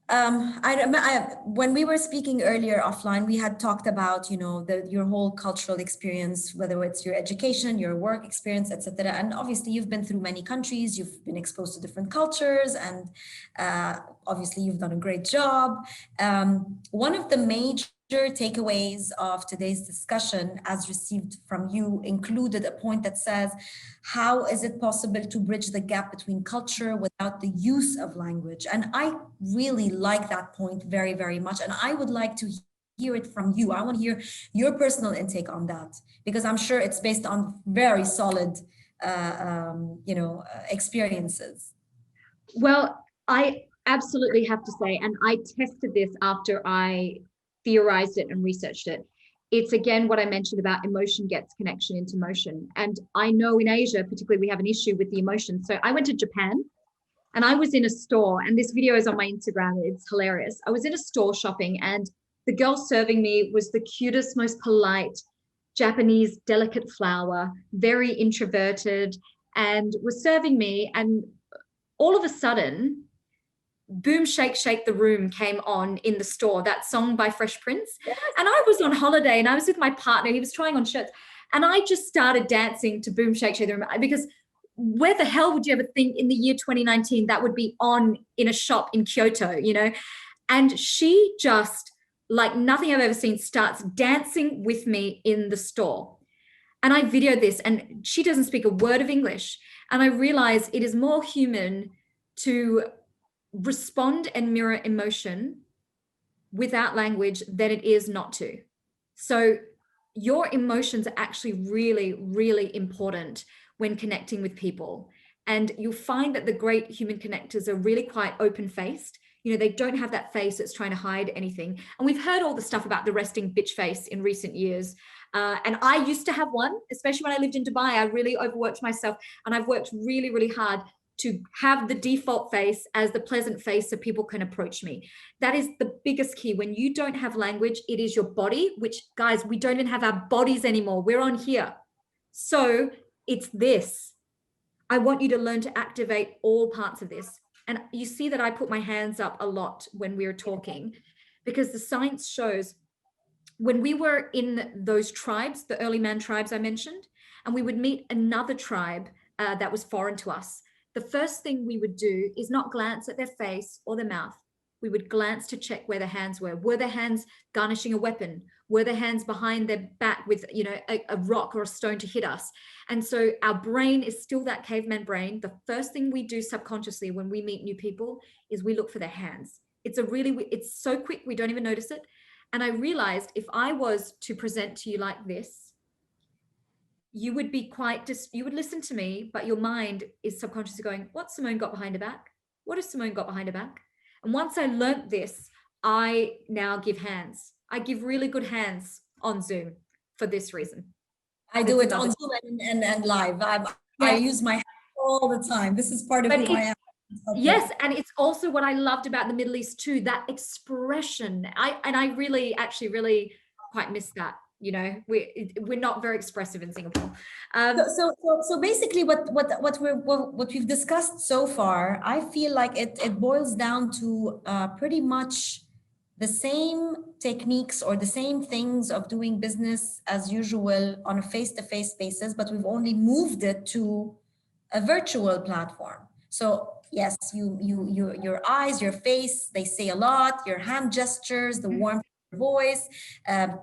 When we were speaking earlier offline, we had talked about, your whole cultural experience, whether it's your education, your work experience, etc. And obviously, you've been through many countries, you've been exposed to different cultures, and obviously, you've done a great job. One of the major takeaways of today's discussion, as received from you, included a point that says, how is it possible to bridge the gap between culture without the use of language? And I really like that point very, very much. And I would like to hear it from you. I want to hear your personal intake on that, because I'm sure it's based on very solid, experiences. Well, I absolutely have to say, and I tested this after I theorized it and researched it. It's again what I mentioned about emotion gets connection into motion. And I know in Asia, particularly, we have an issue with the emotion. So I went to Japan and I was in a store, and this video is on my Instagram. It's hilarious. I was in a store shopping, and the girl serving me was the cutest, most polite Japanese delicate flower, very introverted, and was serving me. And all of a sudden, Boom Shake Shake the Room came on in the store, that song by Fresh Prince. Yes. And I was on holiday and I was with my partner, he was trying on shirts, and I just started dancing to Boom Shake Shake the Room, because where the hell would you ever think in the year 2019 that would be on in a shop in Kyoto, And she just, like nothing I've ever seen, starts dancing with me in the store. And I videoed this, and she doesn't speak a word of English. And I realized it is more human to respond and mirror emotion without language than it is not to. So your emotions are actually really, really important when connecting with people. And you'll find that the great human connectors are really quite open-faced. They don't have that face that's trying to hide anything. And we've heard all the stuff about the resting bitch face in recent years. And I used to have one, especially when I lived in Dubai. I really overworked myself, and I've worked really, really hard to have the default face as the pleasant face so people can approach me. That is the biggest key. When you don't have language, it is your body, which, guys, we don't even have our bodies anymore. We're on here. So it's this. I want you to learn to activate all parts of this. And you see that I put my hands up a lot when we were talking, because the science shows when we were in those tribes, the early man tribes I mentioned, and we would meet another tribe that was foreign to us, the first thing we would do is not glance at their face or their mouth. We would glance to check where their hands were. Were their hands garnishing a weapon? Were their hands behind their back with, a rock or a stone to hit us? And so our brain is still that caveman brain. The first thing we do subconsciously when we meet new people is we look for their hands. It's so quick, we don't even notice it. And I realized if I was to present to you like this, you would be you would listen to me, but your mind is subconsciously going, what's Simone got behind her back? What has Simone got behind her back? And once I learnt this, I now give hands. I give really good hands on Zoom for this reason. I do it on Zoom and live. I use my hands all the time. This is part of who I am. Okay. Yes, and it's also what I loved about the Middle East too, that expression. I really quite miss that. We're not very expressive in Singapore. So basically, what we've discussed so far, I feel like it boils down to pretty much the same techniques or the same things of doing business as usual on a face-to-face basis, but we've only moved it to a virtual platform. So yes, your eyes, your face, they say a lot. Your hand gestures, the warmth of your voice,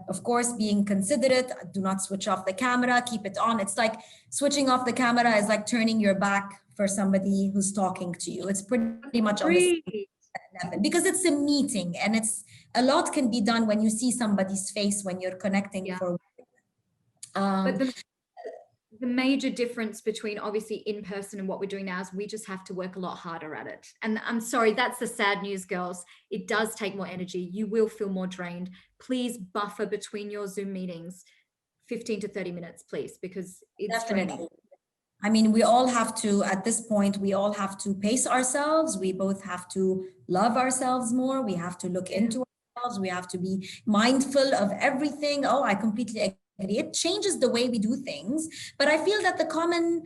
of course, being considerate. Do not switch off the camera. Keep it on. It's like switching off the camera is like turning your back for somebody who's talking to you. It's pretty much on the same Agreed. level because it's a meeting, and it's a lot can be done when you see somebody's face when you're connecting Yeah. for. But Um, the major difference between obviously in person and what we're doing now is we just have to work a lot harder at it. And I'm sorry, that's the sad news, girls. It does take more energy. You will feel more drained. Please buffer between your Zoom meetings 15 to 30 minutes, please, because it's draining. Definitely. I mean, we all have to, at this point, we all have to pace ourselves. We both have to love ourselves more. We have to look Yeah. into ourselves. We have to be mindful of everything. Oh, I completely agree. It changes the way we do things. But I feel that the common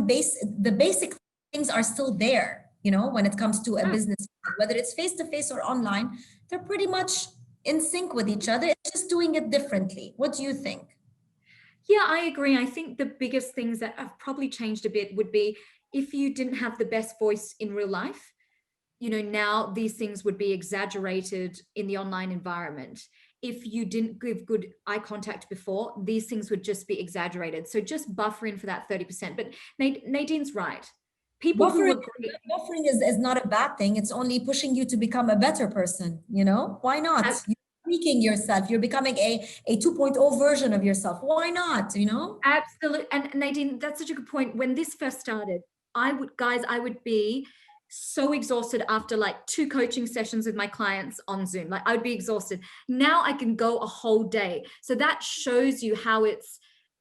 base, the basic things are still there, you know, when it comes to a Yeah. business, whether it's face to face or online, they're pretty much in sync with each other. It's just doing it differently. What do you think? Yeah, I agree. I think the biggest things that have probably changed a bit would be if you didn't have the best voice in real life, you know, now these things would be exaggerated in the online environment. If you didn't give good eye contact before, these things would just be exaggerated. So just buffer in for that 30%. But Nadine's right. People who Buffering, agree, buffering is not a bad thing. It's only pushing you to become a better person, you know? Why not? You're tweaking yourself. You're becoming a 2.0 version of yourself. Why not, you know? absolutely. And Nadine, that's such a good point. When this first started, I would be so exhausted after like 2 coaching sessions with my clients on Zoom. Like I would be exhausted. Now I can go a whole day. So that shows you how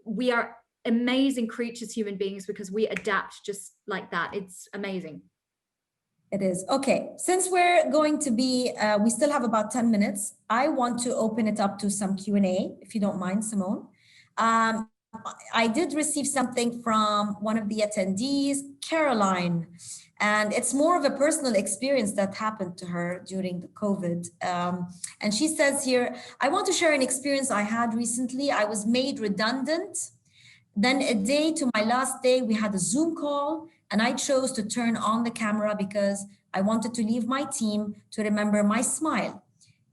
we are amazing creatures, human beings, because we adapt just like that. It's amazing. It is. Okay. Since we're going to be, we still have about 10 minutes. I want to open it up to some Q&A, if you don't mind, Simone. Um, I did receive something from one of the attendees, Caroline, and it's more of a personal experience that happened to her during the COVID. And she says here, I want to share an experience I had recently. I was made redundant. Then a day to my last day, we had a Zoom call, and I chose to turn on the camera because I wanted to leave my team to remember my smile.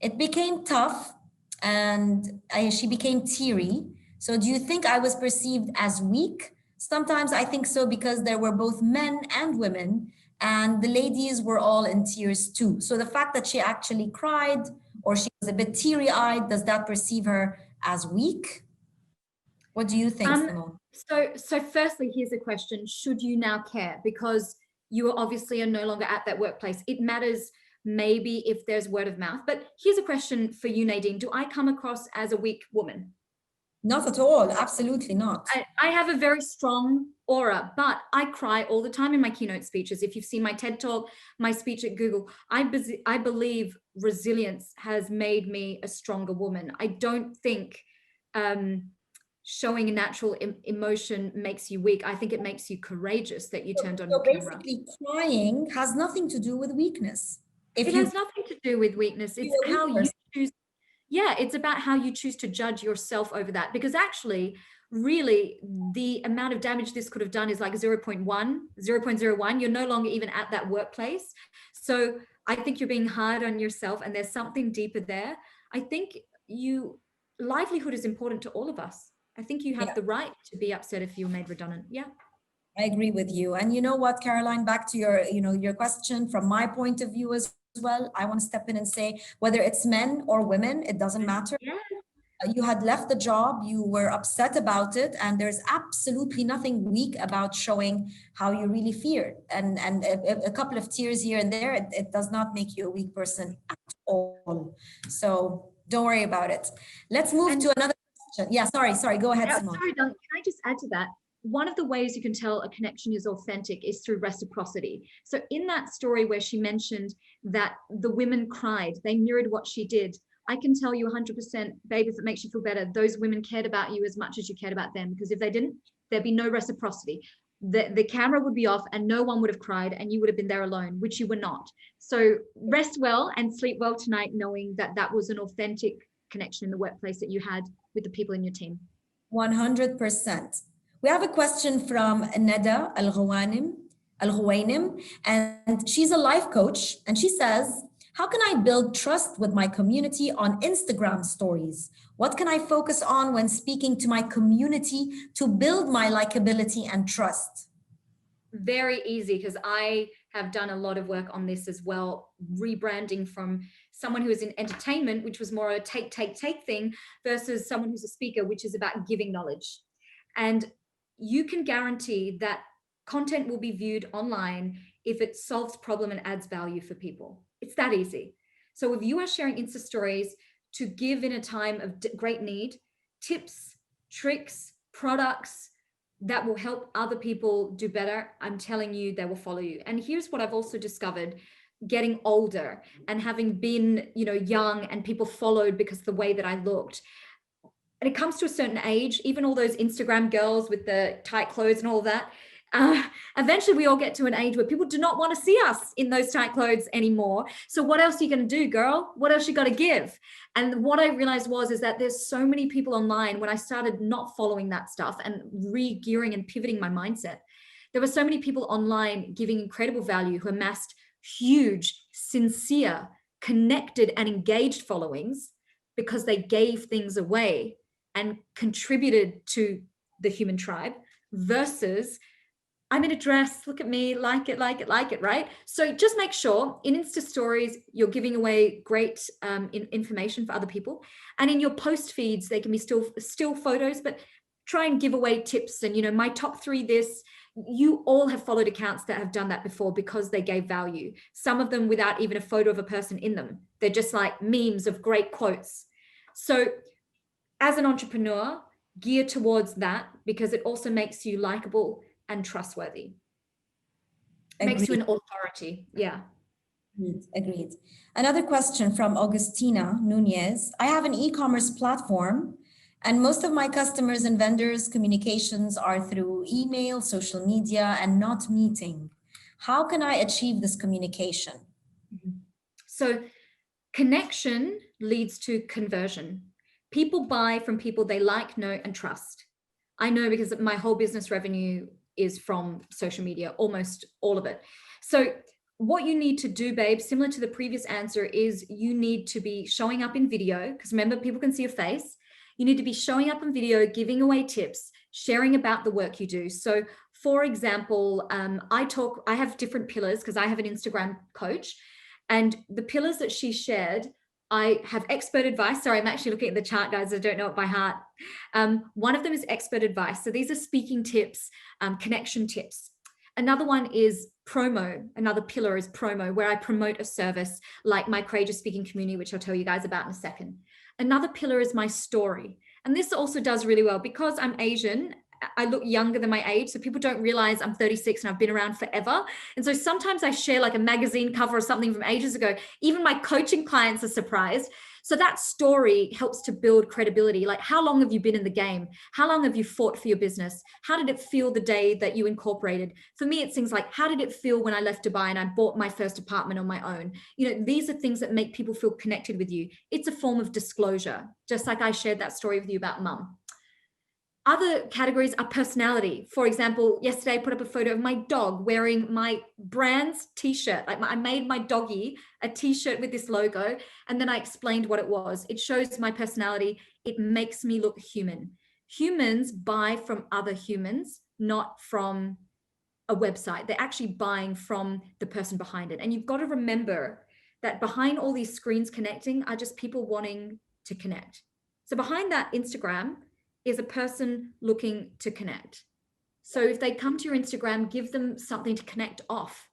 It became tough, and she became teary. So, do you think I was perceived as weak? Sometimes I think so because there were both men and women, and the ladies were all in tears too. So, the fact that she actually cried or she was a bit teary eyed, does that perceive her as weak? What do you think, Um, Simone? so firstly, here's a question. Should you now care? Because you obviously are no longer at that workplace. It matters maybe if there's word of mouth. But here's a question for you, Nadine. Do I come across as a weak woman? Not at all. Absolutely not. I have a very strong aura, but I cry all the time in my keynote speeches. If you've seen my TED Talk, my speech at Google, I believe resilience has made me a stronger woman. I don't think showing a natural emotion makes you weak. I think it makes you courageous that you turned on So your camera. basically, crying has nothing to do with weakness. If It you has nothing to do with weakness. It's you're a how weak you person, choose. Yeah, it's about how you choose to judge yourself over that. Because actually, really, the amount of damage this could have done is like 0.1, 0.01. You're no longer even at that workplace. So I think you're being hard on yourself, and there's something deeper there. I think livelihood is important to all of us. I think you have yeah, the right to be upset if you're made redundant. Yeah. I agree with you. And you know what, Caroline, back to your question from my point of view as well. I want to step in and say whether it's men or women, it doesn't matter. Yeah. You had left the job, you were upset about it, and there's absolutely nothing weak about showing how you really feared. And a couple of tears here and there, it does not make you a weak person at all. So don't worry about it. Let's move And to another question. Yeah, sorry. Go ahead, yeah, Simone. sorry, Duncan, can I just add to that? One of the ways you can tell a connection is authentic is through reciprocity. So in that story where she mentioned that the women cried, they mirrored what she did. I can tell you 100%, babe, if it makes you feel better, those women cared about you as much as you cared about them. Because if they didn't, there'd be no reciprocity. the camera would be off and no one would have cried and you would have been there alone, which you were not. So rest well and sleep well tonight, knowing that that was an authentic connection in the workplace that you had with the people in your team. 100%. We have a question from Nada Al-Ghwainim, and she's a life coach, and she says, how can I build trust with my community on Instagram stories? What can I focus on when speaking to my community to build my likability and trust? Very easy, because I have done a lot of work on this as well, rebranding from someone who is in entertainment, which was more a take thing, versus someone who's a speaker, which is about giving knowledge. And you can guarantee that content will be viewed online if it solves problem and adds value for people. It's that easy. So if you are sharing Insta stories to give in a time of great need, tips, tricks, products that will help other people do better, I'm telling you, they will follow you. And here's what I've also discovered, getting older and having been, young, and people followed because of the way that I looked. And it comes to a certain age, even all those Instagram girls with the tight clothes and all that, eventually we all get to an age where people do not want to see us in those tight clothes anymore. So what else are you going to do, girl? What else you got to give? And what I realized is that there's so many people online. When I started not following that stuff and re-gearing and pivoting my mindset, there were so many people online giving incredible value who amassed huge, sincere, connected and engaged followings because they gave things away and contributed to the human tribe, versus I'm in a dress, look at me, like it, right? So just make sure in Insta stories, you're giving away great information for other people. And in your post feeds, they can be still photos, but try and give away tips and, my top 3 this. You all have followed accounts that have done that before because they gave value. Some of them without even a photo of a person in them. They're just like memes of great quotes. So as an entrepreneur, gear towards that, because it also makes you likable and trustworthy. Makes you an authority. Yeah. Agreed. Another question from Augustina Nunez. I have an e-commerce platform, and most of my customers and vendors communications are through email, social media, and not meeting. How can I achieve this communication? So connection leads to conversion. People buy from people they like, know, and trust. I know because my whole business revenue is from social media, almost all of it. So what you need to do, babe, similar to the previous answer, is you need to be showing up in video, because remember, people can see your face. You need to be showing up in video, giving away tips, sharing about the work you do. So for example, I have different pillars because I have an Instagram coach, and the pillars that she shared, I have expert advice. Sorry, I'm actually looking at the chart, guys. I don't know it by heart. One of them is expert advice. So these are speaking tips, connection tips. Another one is promo. Another pillar is promo, where I promote a service like my courageous speaking community, which I'll tell you guys about in a second. Another pillar is my story. And this also does really well because I'm Asian. I look younger than my age, so people don't realize I'm 36 and I've been around forever. And so sometimes I share like a magazine cover or something from ages ago. Even my coaching clients are surprised. So that story helps to build credibility. Like, how long have you been in the game? How long have you fought for your business? How did it feel the day that you incorporated? For me, it's things like, how did it feel when I left Dubai and I bought my first apartment on my own? These are things that make people feel connected with you. It's a form of disclosure, just like I shared that story with you about mum. Other categories are personality. For example, yesterday I put up a photo of my dog wearing my brand's t-shirt. I made my doggy a t-shirt with this logo, and then I explained what it was. It shows my personality. It makes me look human. Humans buy from other humans, not from a website. They're actually buying from the person behind it. And you've got to remember that behind all these screens connecting are just people wanting to connect. So behind that Instagram is a person looking to connect. So if they come to your Instagram, give them something to connect off.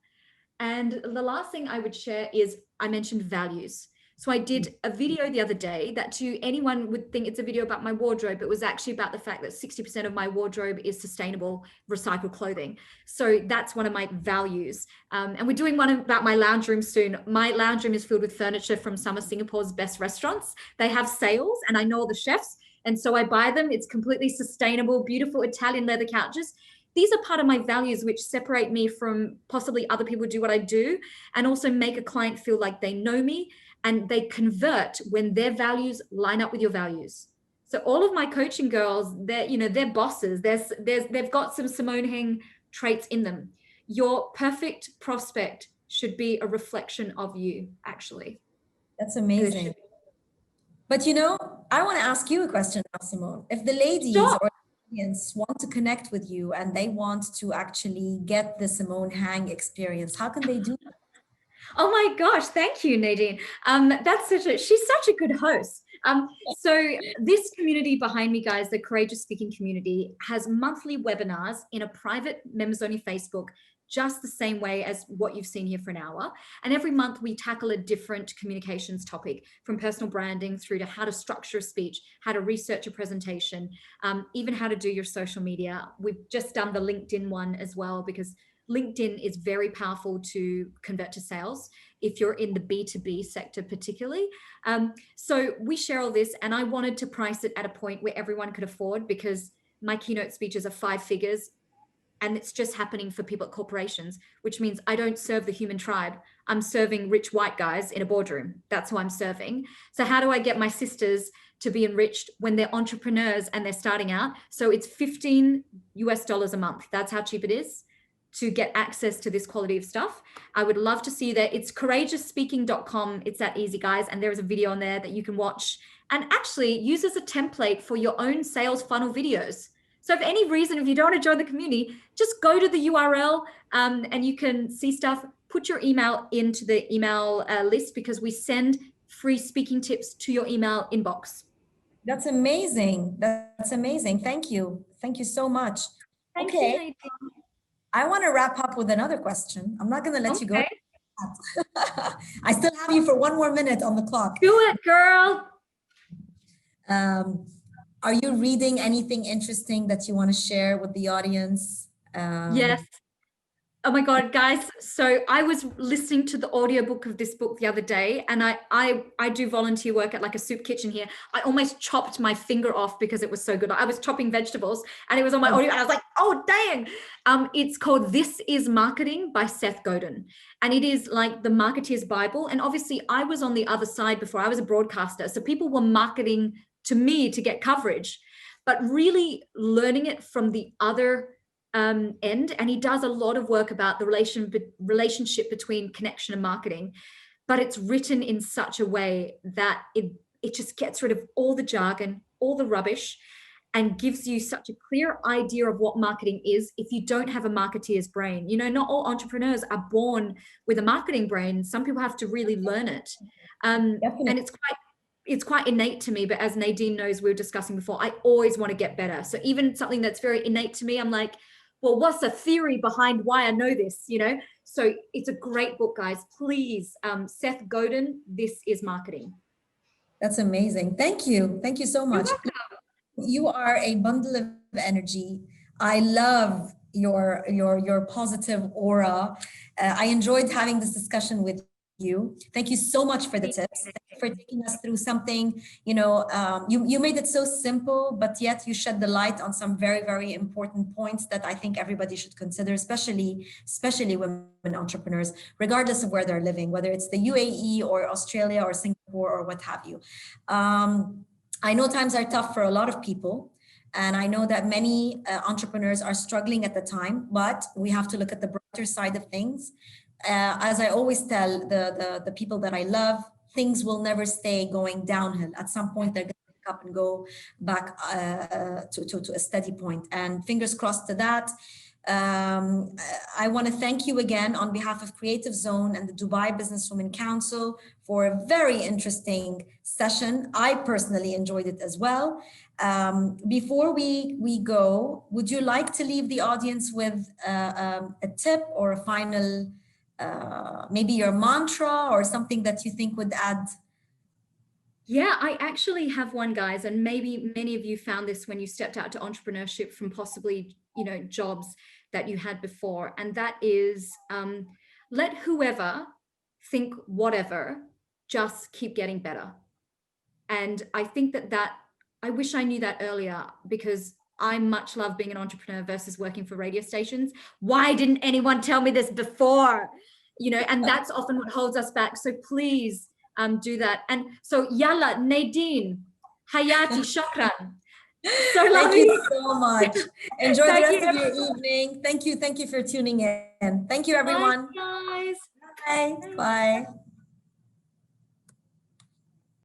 And the last thing I would share is, I mentioned values. So I did a video the other day that to anyone would think it's a video about my wardrobe. It was actually about the fact that 60% of my wardrobe is sustainable, recycled clothing. So that's one of my values. And we're doing one about my lounge room soon. My lounge room is filled with furniture from some of Singapore's best restaurants. They have sales and I know all the chefs. And so I buy them. It's completely sustainable, beautiful Italian leather couches. these are part of my values, which separate me from possibly other people who do what I do, and also make a client feel like they know me and they convert when their values line up with your values. So all of my coaching girls, they're bosses. They've got some Simone Heng traits in them. Your perfect prospect should be a reflection of you, actually. That's And it amazing. should But you know, I want to ask you a question now, Simone. If the ladies stop. or the audience want to connect with you and they want to actually get the Simone Hang experience, how can they do that? Oh my gosh, thank you, Nadine. She's such a good host. So this community behind me, guys, the Courageous Speaking community, has monthly webinars in a private members only Facebook, just the same way as what you've seen here for an hour. And every month we tackle a different communications topic, from personal branding through to how to structure a speech, how to research a presentation, even how to do your social media. We've just done the LinkedIn one as well, because LinkedIn is very powerful to convert to sales if you're in the B2B sector particularly. So we share all this, and I wanted to price it at a point where everyone could afford, because my keynote speeches are 5 figures, and it's just happening for people at corporations, which means I don't serve the human tribe. I'm serving rich white guys in a boardroom. That's who I'm serving. So how do I get my sisters to be enriched when they're entrepreneurs and they're starting out? So it's $15 a month. That's how cheap it is to get access to this quality of stuff. I would love to see you there. It's courageousspeaking.com. It's that easy, guys. And there is a video on there that you can watch and actually use as a template for your own sales funnel videos. So if any reason, if you don't want to join the community, just go to the URL and you can see stuff. Put your email into the email list, because we send free speaking tips to your email inbox. That's amazing. That's amazing. Thank you. Thank you so much. Thank Okay, you, Nadine. I want to wrap up with another question. I'm not going to let you go. Okay. I still have you for 1 more minute on the clock. Do it, girl. Are you reading anything interesting that you want to share with the audience? Yes. Oh my God, guys. So I was listening to the audiobook of this book the other day, and I do volunteer work at like a soup kitchen here. I almost chopped my finger off because it was so good. I was chopping vegetables and it was on my audio and I was like, oh, dang. It's called This Is Marketing by Seth Godin. And it is like the marketeer's Bible. And obviously I was on the other side before. I was a broadcaster. So people were marketing to me to get coverage, but really learning it from the other end. And he does a lot of work about the relationship between connection and marketing, but it's written in such a way that it just gets rid of all the jargon, all the rubbish, and gives you such a clear idea of what marketing is if you don't have a marketeer's brain. You know, not all entrepreneurs are born with a marketing brain. Some people have to really learn it. And it's quite innate to me, but as Nadine knows, we were discussing before, I always want to get better. So even something that's very innate to me, I'm like, well, what's the theory behind why I know this, you know? So it's a great book, guys. Please, Seth Godin, This Is Marketing. That's amazing. Thank you. Thank you so much. You're welcome. You are a bundle of energy. I love your positive aura. I enjoyed having this discussion with you. Thank you so much for the tips. Thank you for taking us through something, you made it so simple, but yet you shed the light on some very, very important points that I think everybody should consider, especially women entrepreneurs, regardless of where they're living, whether it's the UAE or Australia or Singapore or what have you. I know times are tough for a lot of people. And I know that many entrepreneurs are struggling at the time, but we have to look at the brighter side of things. As I always tell the people that I love, things will never stay going downhill. At some point, they're going to pick up and go back to a steady point. And fingers crossed to that. I want to thank you again on behalf of Creative Zone and the Dubai Businesswomen Council for a very interesting session. I personally enjoyed it as well. Before we go, would you like to leave the audience with a tip or a final, maybe your mantra or something that you think would add? Yeah, I actually have one, guys, and maybe many of you found this when you stepped out to entrepreneurship from possibly, jobs that you had before. And that is, let whoever think whatever, just keep getting better. And I think that I wish I knew that earlier, because I much love being an entrepreneur versus working for radio stations. Why didn't anyone tell me this before? And that's often what holds us back. So please do that. And so Yalla, Nadine, Hayati, Shukran. So Thank lovely. you so much. Enjoy the Thank rest you, of your evening. Thank you. Thank you for tuning in. Thank you, everyone. Bye, guys. Bye. Bye.